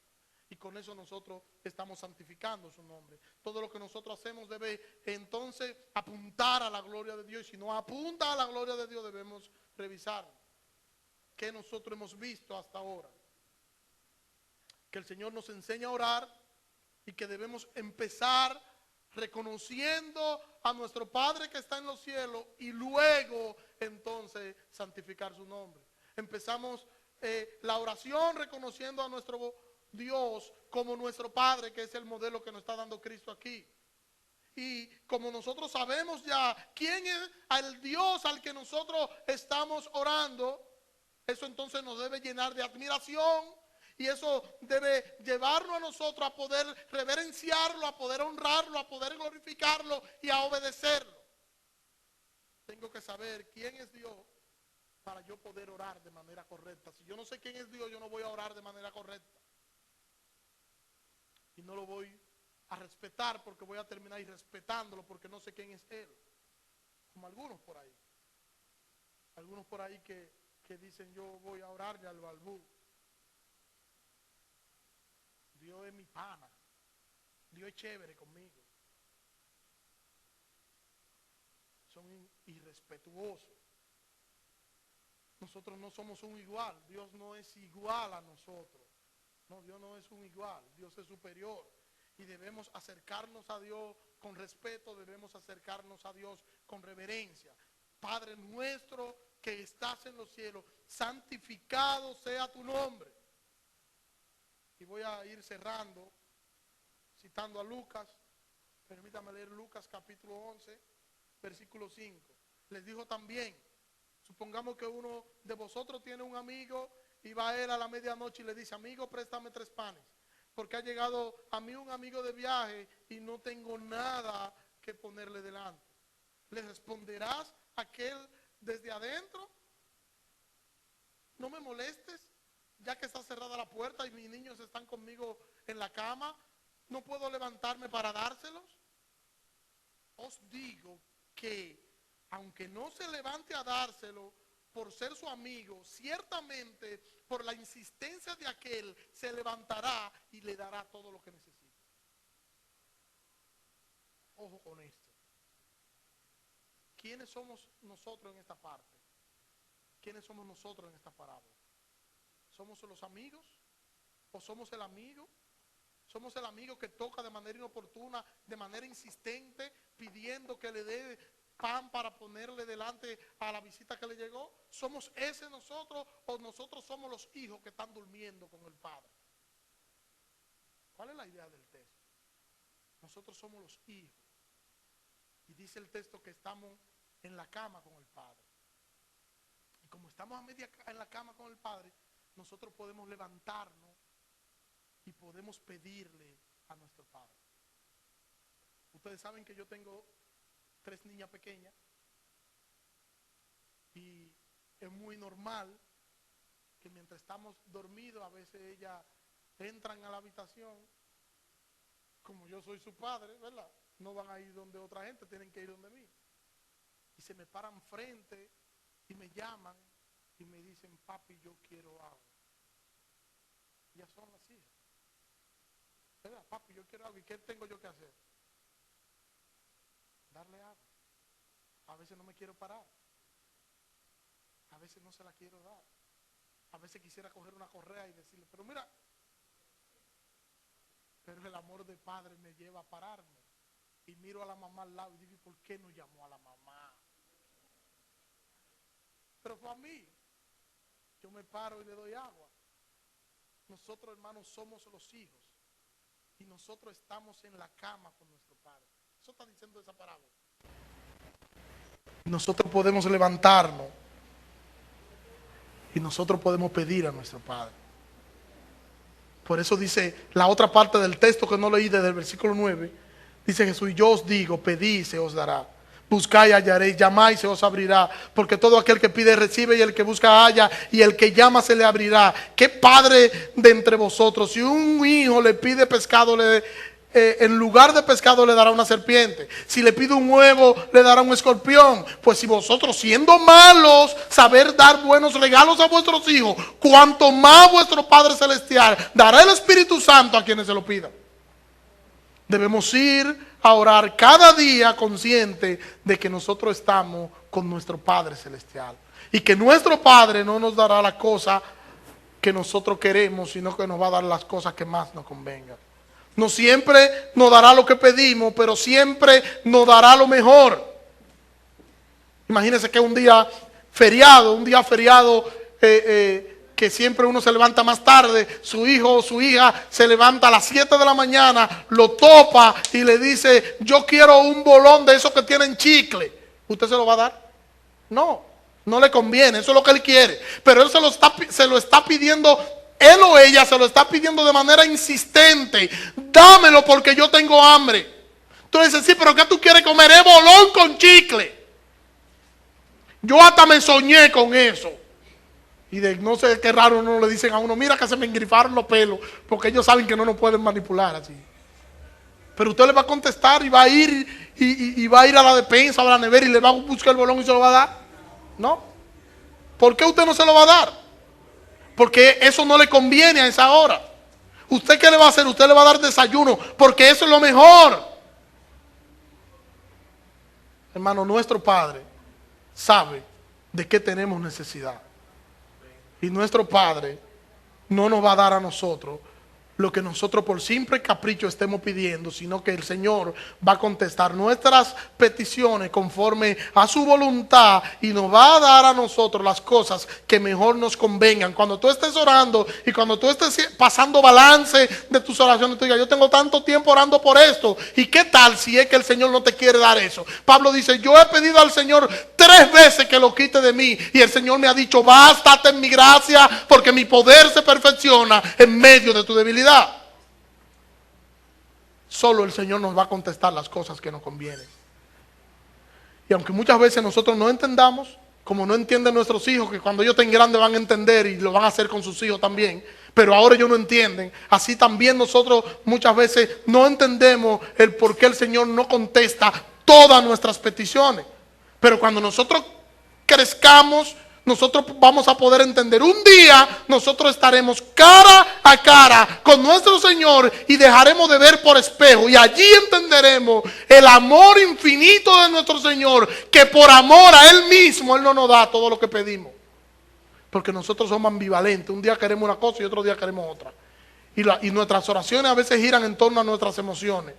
Y con eso nosotros estamos santificando su nombre. Todo lo que nosotros hacemos debe entonces apuntar a la gloria de Dios. Y si no apunta a la gloria de Dios, debemos revisar qué nosotros hemos visto hasta ahora. Que el Señor nos enseñe a orar y que debemos empezar reconociendo a nuestro Padre que está en los cielos y luego entonces santificar su nombre. Empezamos la oración reconociendo a nuestro Dios como nuestro Padre, que es el modelo que nos está dando Cristo aquí. Y como nosotros sabemos ya quién es el Dios al que nosotros estamos orando, eso entonces nos debe llenar de admiración y eso debe llevarnos a nosotros a poder reverenciarlo, a poder honrarlo, a poder glorificarlo y a obedecerlo. Tengo que saber quién es Dios para yo poder orar de manera correcta. Si yo no sé quién es Dios, yo no voy a orar de manera correcta. Y no lo voy a respetar porque voy a terminar irrespetándolo porque no sé quién es Él. Como algunos por ahí. Algunos por ahí que dicen yo voy a orarle al balbú. Dios es mi pana. Dios es chévere conmigo. Son irrespetuosos. Nosotros no somos un igual. Dios no es igual a nosotros. No, Dios no es un igual, Dios es superior. Y debemos acercarnos a Dios con respeto, debemos acercarnos a Dios con reverencia. Padre nuestro que estás en los cielos, santificado sea tu nombre. Y voy a ir cerrando, citando a Lucas. Permítame leer Lucas capítulo 11, versículo 5. Les dijo también, supongamos que uno de vosotros tiene un amigo y va a él a la medianoche y le dice, amigo, préstame 3 panes, porque ha llegado a mí un amigo de viaje y no tengo nada que ponerle delante. ¿Le responderás aquel desde adentro? No me molestes, ya que está cerrada la puerta y mis niños están conmigo en la cama, ¿no puedo levantarme para dárselos? Os digo que, aunque no se levante a dárselo, por ser su amigo, ciertamente por la insistencia de aquel se levantará y le dará todo lo que necesita. Ojo con esto. ¿Quiénes somos nosotros en esta parte? ¿Quiénes somos nosotros en esta parábola? ¿Somos los amigos? ¿O somos el amigo? ¿Somos el amigo que toca de manera inoportuna, de manera insistente, pidiendo que le dé pan para ponerle delante a la visita que le llegó? ¿Somos ese nosotros o nosotros somos los hijos que están durmiendo con el Padre? ¿Cuál es la idea del texto? Nosotros somos los hijos. Y dice el texto que estamos en la cama con el Padre. Y como estamos a media en la cama con el Padre, nosotros podemos levantarnos y podemos pedirle a nuestro Padre. Ustedes saben que yo tengo 3 niñas pequeñas y es muy normal que mientras estamos dormidos a veces ellas entran a la habitación. Como yo soy su padre, ¿verdad? No van a ir donde otra gente, tienen que ir donde mí. y se me paran frente y me llaman y me dicen, papi, yo quiero agua. Ya son las hijas. ¿Verdad? Papi, yo quiero agua. ¿Y qué tengo yo que hacer? Darle agua. A veces no me quiero parar. A veces no se la quiero dar. A veces quisiera coger una correa y decirle, pero mira, pero el amor de padre me lleva a pararme. Y miro a la mamá al lado y digo, ¿por qué no llamó a la mamá? Pero fue a mí. Yo me paro y le doy agua. Nosotros, hermanos, somos los hijos. Y nosotros estamos en la cama con nuestro padre. Eso está diciendo esa parábola. Nosotros podemos levantarnos. Y nosotros podemos pedir a nuestro Padre. Por eso dice la otra parte del texto que no leí desde el versículo 9. Dice Jesús, yo os digo, pedid y se os dará. Buscáis y hallaréis, llamáis y se os abrirá. Porque todo aquel que pide recibe, y el que busca halla, y el que llama se le abrirá. ¿Qué padre de entre vosotros, si un hijo le pide pescado, en lugar de pescado le dará una serpiente? Si le pide un huevo, le dará un escorpión. Pues si vosotros, siendo malos, saber dar buenos regalos a vuestros hijos, cuanto más vuestro Padre Celestial dará el Espíritu Santo a quienes se lo pidan. Debemos ir a orar cada día consciente de que nosotros estamos con nuestro Padre Celestial. Y que nuestro Padre no nos dará la cosa que nosotros queremos, sino que nos va a dar las cosas que más nos convengan. No siempre nos dará lo que pedimos, pero siempre nos dará lo mejor. Imagínense que un día feriado, que siempre uno se levanta más tarde, su hijo o su hija se levanta a las 7 de la mañana, lo topa y le dice, yo quiero un bolón de esos que tienen chicle. ¿Usted se lo va a dar? No, no le conviene, eso es lo que él quiere. Pero él se lo está pidiendo, él o ella se lo está pidiendo de manera insistente. Dámelo porque yo tengo hambre. Entonces dice, sí, pero ¿qué tú quieres comer? Es bolón con chicle. Yo hasta me soñé con eso. Y de no sé qué raro no le dicen a uno, mira que se me engrifaron los pelos, porque ellos saben que no nos pueden manipular así. Pero usted le va a contestar y va a ir y va a ir a la despensa o a la nevera y le va a buscar el bolón y se lo va a dar. ¿No? ¿Por qué usted no se lo va a dar? Porque eso no le conviene a esa hora. ¿Usted qué le va a hacer? Usted le va a dar desayuno, porque eso es lo mejor. Hermano, nuestro Padre sabe de qué tenemos necesidad. Y nuestro Padre no nos va a dar a nosotros lo que nosotros por simple capricho estemos pidiendo, sino que el Señor va a contestar nuestras peticiones conforme a su voluntad y nos va a dar a nosotros las cosas que mejor nos convengan. Cuando tú estés orando y cuando tú estés pasando balance de tus oraciones, tú digas, yo tengo tanto tiempo orando por esto, ¿y qué tal si es que el Señor no te quiere dar eso? Pablo dice, yo he pedido al Señor 3 veces que lo quite de mí, y el Señor me ha dicho, bástate en mi gracia, porque mi poder se perfecciona en medio de tu debilidad. Solo el Señor nos va a contestar las cosas que nos convienen. Y aunque muchas veces nosotros no entendamos, como no entienden nuestros hijos, que cuando ellos estén grandes van a entender y lo van a hacer con sus hijos también, pero ahora ellos no entienden, así también nosotros muchas veces no entendemos el por qué el Señor no contesta todas nuestras peticiones. Pero cuando nosotros crezcamos, nosotros vamos a poder entender. Un día nosotros estaremos cara a cara con nuestro Señor y dejaremos de ver por espejo. Y allí entenderemos el amor infinito de nuestro Señor, que por amor a Él mismo, Él no nos da todo lo que pedimos. Porque nosotros somos ambivalentes. Un día queremos una cosa y otro día queremos otra. Y nuestras oraciones a veces giran en torno a nuestras emociones.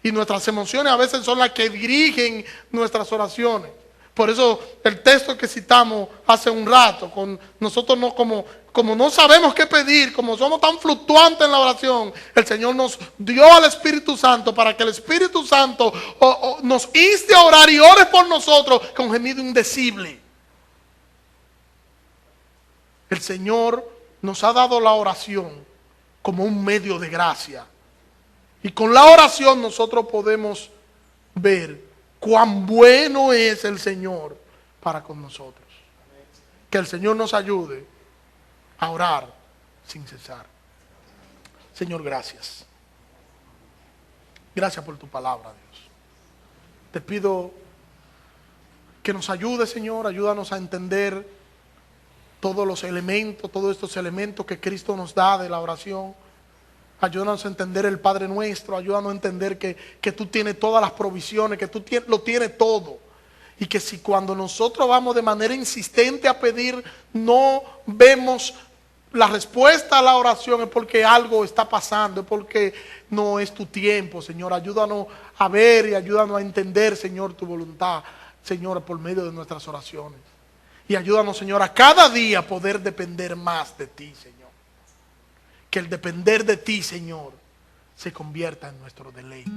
Y nuestras emociones a veces son las que dirigen nuestras oraciones. Por eso el texto que citamos hace un rato, con nosotros no, como no sabemos qué pedir, como somos tan fluctuantes en la oración, el Señor nos dio al Espíritu Santo para que el Espíritu Santo nos inste a orar y ore por nosotros con gemido indecible. El Señor nos ha dado la oración como un medio de gracia. Y con la oración nosotros podemos ver cuán bueno es el Señor para con nosotros. Que el Señor nos ayude a orar sin cesar. Señor, gracias. Gracias por tu palabra, Dios. Te pido Que nos ayude, Señor, ayúdanos a entender todos los elementos, todos estos elementos que Cristo nos da de la oración. Ayúdanos a entender el Padre Nuestro, ayúdanos a entender que tú tienes todas las provisiones, que tú lo tienes todo. Y que si cuando nosotros vamos de manera insistente a pedir, no vemos la respuesta a la oración, es porque algo está pasando, es porque no es tu tiempo, Señor. Ayúdanos a ver y ayúdanos a entender, Señor, tu voluntad, Señor, por medio de nuestras oraciones. Y ayúdanos, Señor, a cada día poder depender más de ti, Señor. Que el depender de ti, Señor, se convierta en nuestro deleite.